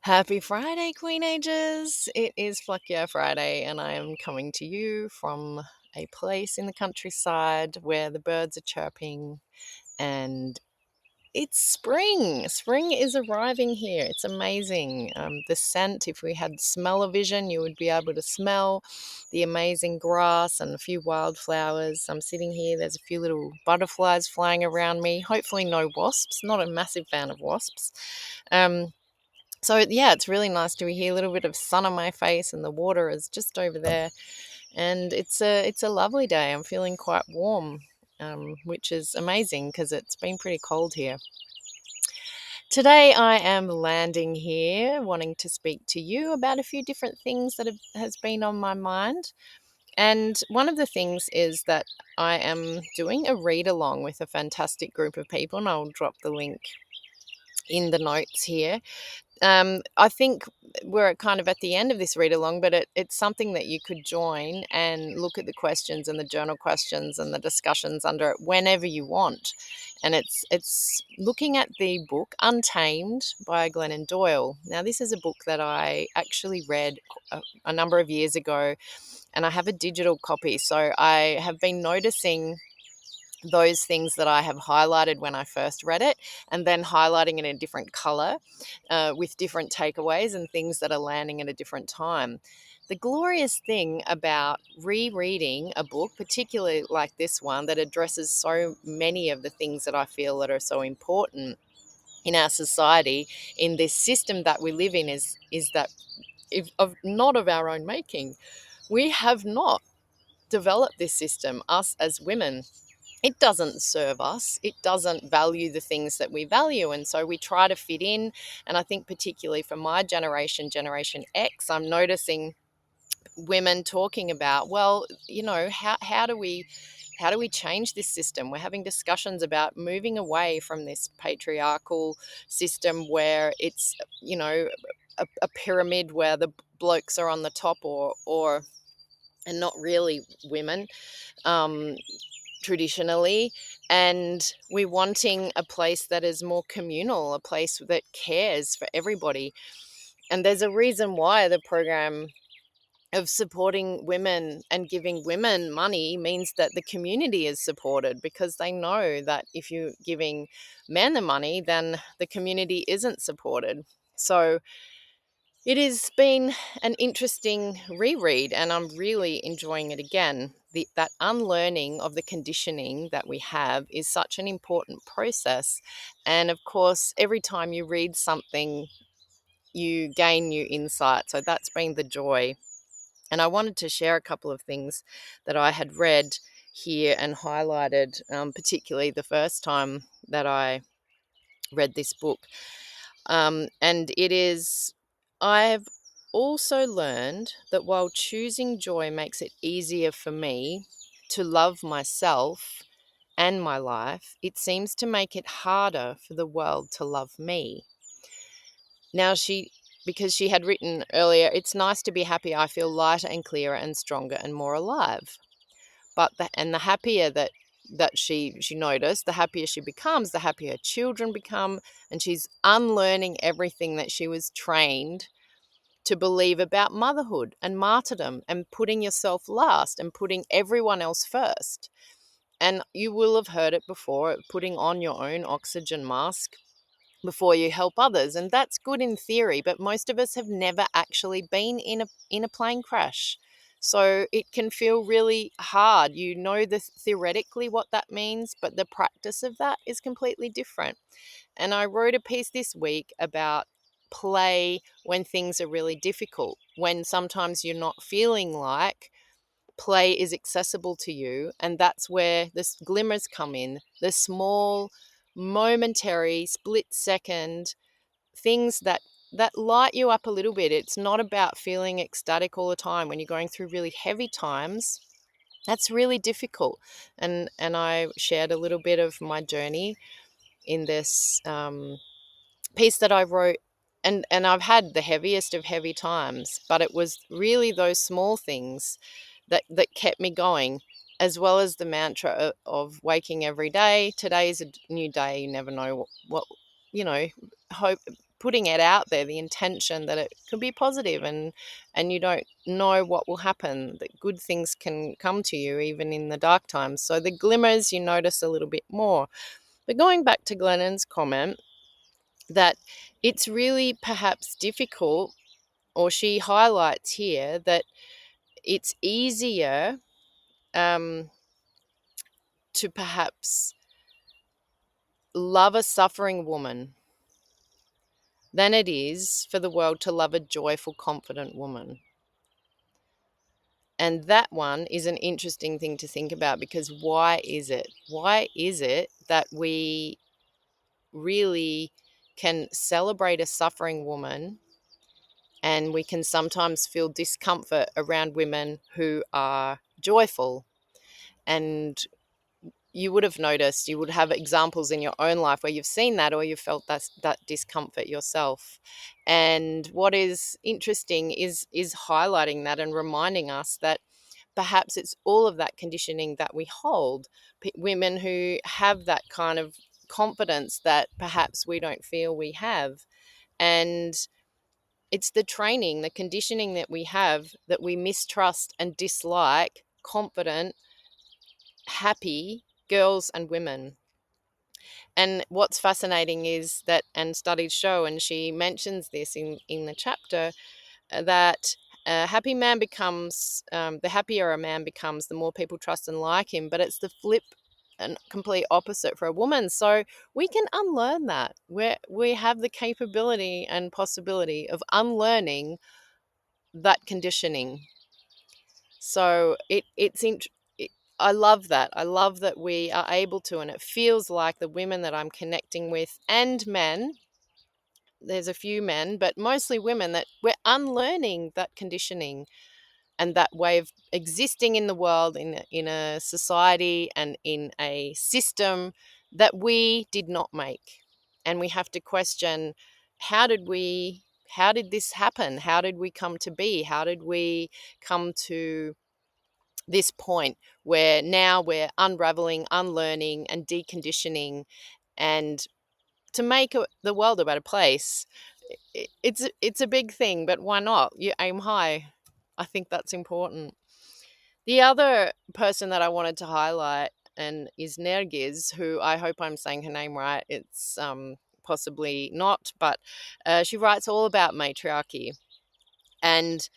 Happy Friday, Queenagers! It is Fluck Friday, and I am coming to you from a place in the countryside where the birds are chirping and it's spring. Spring is arriving here. It's amazing. The scent, if we had smell-o-vision, you would be able to smell the amazing grass and a few wildflowers. I'm sitting here, there's a few little butterflies flying around me. Hopefully no wasps. Not a massive fan of wasps. So yeah, it's really nice to be here. A little bit of sun on my face, and the water is just over there. And it's a lovely day. I'm feeling quite warm, which is amazing because it's been pretty cold here. Today I am landing here, wanting to speak to you about a few different things that has been on my mind. And one of the things is that I am doing a read along with a fantastic group of people, and I'll drop the link in the notes here. I think we're kind of at the end of this read along, but it's something that you could join and look at the questions and the journal questions and the discussions under it whenever you want. And it's looking at the book Untamed by Glennon Doyle. Now, this is a book that I actually read a number of years ago, and I have a digital copy. So I have been noticing those things that I have highlighted when I first read it, and then highlighting it in a different color with different takeaways and things that are landing at a different time. The glorious thing about rereading a book, particularly like this one, that addresses so many of the things that I feel that are so important in our society, in this system that we live in, is that if of not of our own making. We have not developed this system, us as women. It doesn't serve us. It doesn't value the things that we value. And so we try to fit in. And I think particularly for my generation, Generation X, I'm noticing women talking about, well, how do we change this system? We're having discussions about moving away from this patriarchal system where it's, a pyramid where the blokes are on the top, or and not really women. Traditionally, and we're wanting a place that is more communal, a place that cares for everybody. And there's a reason why the program of supporting women and giving women money means that the community is supported, because they know that if you're giving men the money, then the community isn't supported. So it has been an interesting reread, and I'm really enjoying it again. That unlearning of the conditioning that we have is such an important process. And of course, every time you read something, you gain new insight. So that's been the joy. And I wanted to share a couple of things that I had read here and highlighted, particularly the first time that I read this book. And it is, I've also learned that while choosing joy makes it easier for me to love myself and my life, it seems to make it harder for the world to love me. Now, because she had written earlier, it's nice to be happy. I feel lighter and clearer and stronger and more alive. But the happier that she noticed, the happier she becomes, the happier her children become, and she's unlearning everything that she was trained to believe about motherhood and martyrdom and putting yourself last and putting everyone else first. And you will have heard it before, putting on your own oxygen mask before you help others. And that's good in theory, but most of us have never actually been in a plane crash. So it can feel really hard. You know theoretically what that means, but the practice of that is completely different. And I wrote a piece this week about play when things are really difficult, when sometimes you're not feeling like play is accessible to you. And that's where the glimmers come in, the small, momentary, split second things that light you up a little bit. It's not about feeling ecstatic all the time. When you're going through really heavy times, that's really difficult. And I shared a little bit of my journey in this piece that I wrote. And I've had the heaviest of heavy times, but it was really those small things that kept me going, as well as the mantra of waking every day. Today is a new day. You never know what hope. putting it out there, the intention that it could be positive, and you don't know what will happen, that good things can come to you even in the dark times. So the glimmers you notice a little bit more. But going back to Glennon's comment, that it's really perhaps difficult, or she highlights here that it's easier to perhaps love a suffering woman than it is for the world to love a joyful, confident woman. And that one is an interesting thing to think about, because why is it? Why is it that we really can celebrate a suffering woman, and we can sometimes feel discomfort around women who are joyful? And you would have noticed, you would have examples in your own life where you've seen that, or you've felt that discomfort yourself. And what is interesting is highlighting that and reminding us that perhaps it's all of that conditioning that we hold, women who have that kind of confidence that perhaps we don't feel we have. And it's the training, the conditioning that we have, that we mistrust and dislike confident, happy girls and women. And what's fascinating is that, and studies show, and she mentions this in the chapter, that a happy man becomes, the happier a man becomes, the more people trust and like him. But it's the flip and complete opposite for a woman. So we can unlearn that. We have the capability and possibility of unlearning that conditioning. So I love that. I love that we are able to, and it feels like the women that I'm connecting with, and men, there's a few men, but mostly women, that we're unlearning that conditioning and that way of existing in the world, in a society and in a system that we did not make. And we have to question, how did this happen? How did we come to be? How did we come to this point where now we're unraveling, unlearning, and deconditioning, and to make the world a better place? It's a big thing, but why not? You aim high. I think that's important. The other person that I wanted to highlight and is Nergiz, who, I hope I'm saying her name right. It's possibly not, but she writes all about matriarchy and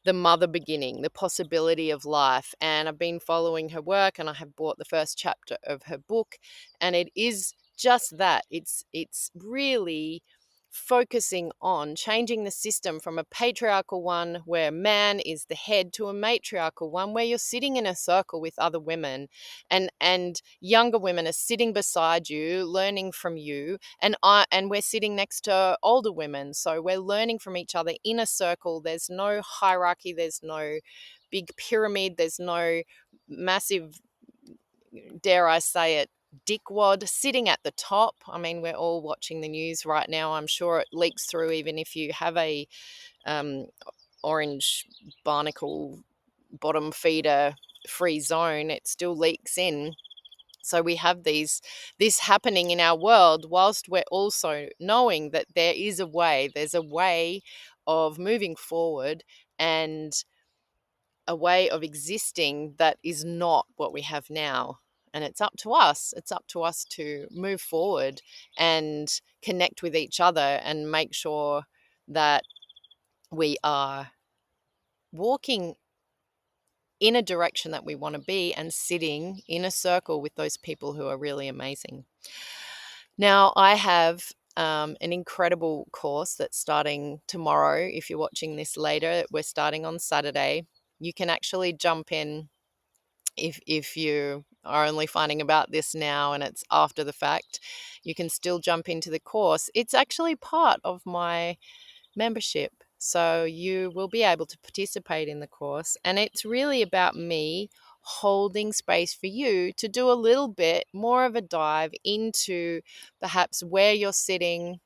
the mother beginning, the possibility of life. And I've been following her work, and I have bought the first chapter of her book, and it is just that. It's really focusing on changing the system from a patriarchal one where man is the head, to a matriarchal one where you're sitting in a circle with other women, and younger women are sitting beside you learning from you, and we're sitting next to older women, so we're learning from each other in a circle. There's no hierarchy, there's no big pyramid, there's no massive, dare I say it, dickwad sitting at the top. I mean, we're all watching the news right now. I'm sure it leaks through, even if you have a orange barnacle bottom feeder free zone, it still leaks in. So we have this happening in our world, whilst we're also knowing that there's a way of moving forward, and a way of existing that is not what we have now. And it's up to us. It's up to us to move forward and connect with each other and make sure that we are walking in a direction that we want to be, and sitting in a circle with those people who are really amazing. Now, I have an incredible course that's starting tomorrow. If you're watching this later, we're starting on Saturday. You can actually jump in if you are only finding about this now and it's after the fact. You can still jump into the course. It's actually part of my membership, so you will be able to participate in the course, and it's really about me holding space for you to do a little bit more of a dive into perhaps where you're sitting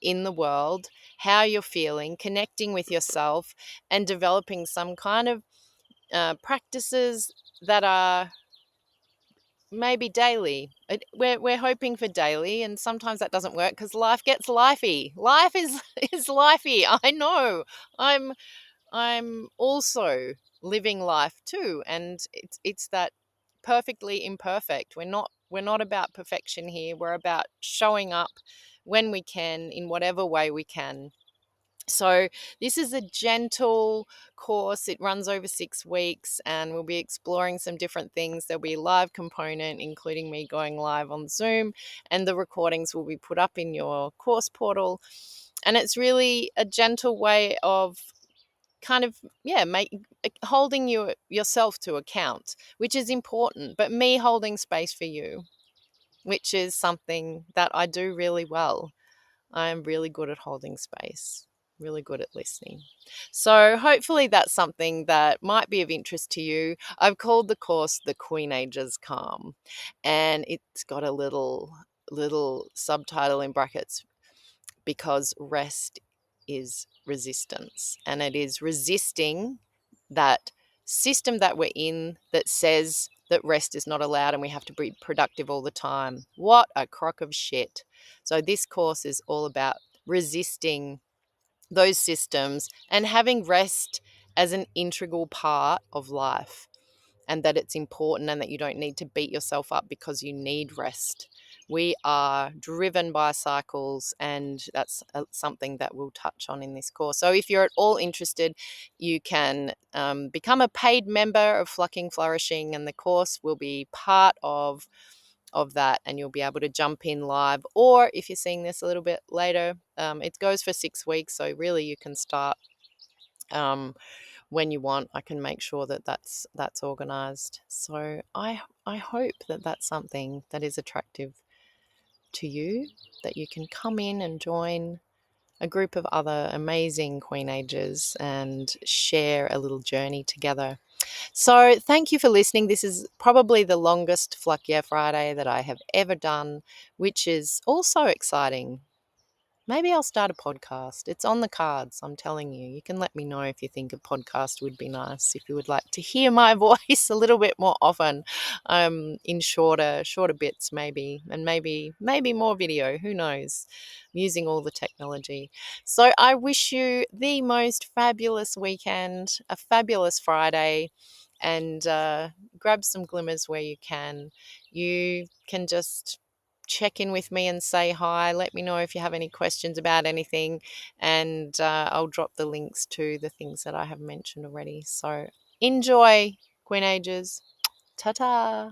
in the world, how you're feeling, connecting with yourself, and developing some kind of practices that are maybe daily. We're hoping for daily, and sometimes that doesn't work because life gets lifey. Life is is lifey. I know. I'm I'm also living life too, and it's that perfectly imperfect. We're not about perfection here. We're about showing up when we can in whatever way we can. So, this is a gentle course. It runs over 6 weeks, and we'll be exploring some different things. There'll be a live component, including me going live on Zoom, and the recordings will be put up in your course portal. And it's really a gentle way of kind of, yeah, holding yourself to account, which is important, but me holding space for you, which is something that I do really well. I'm really good at holding space, really good at listening. So hopefully that's something that might be of interest to you. I've called the course The Queen Age's Calm, and it's got a little subtitle in brackets, because rest is resistance, and it is resisting that system that we're in that says that rest is not allowed and we have to be productive all the time. What a crock of shit. So this course is all about resisting those systems and having rest as an integral part of life, and that it's important and that you don't need to beat yourself up because you need rest. We are driven by cycles, and that's something that we'll touch on in this course. So if you're at all interested, you can become a paid member of Flucking Flourishing, and the course will be part of that, and you'll be able to jump in live. Or if you're seeing this a little bit later, it goes for 6 weeks, so really you can start when you want. I can make sure that that's organized. So I hope that that's something that is attractive to you, that you can come in and join a group of other amazing Queen Ages and share a little journey together. So thank you for listening. This is probably the longest Fluck Yeah Friday that I have ever done, which is also exciting. Maybe I'll start a podcast. It's on the cards, I'm telling you. You can let me know if you think a podcast would be nice, if you would like to hear my voice a little bit more often, in shorter bits maybe, and maybe more video, who knows. I'm using all the technology. So I wish you the most fabulous weekend, a fabulous Friday, and grab some glimmers where you can. You can just check in with me and say hi. Let me know if you have any questions about anything, and I'll drop the links to the things that I have mentioned already. So enjoy, Queen Ages. Ta-ta.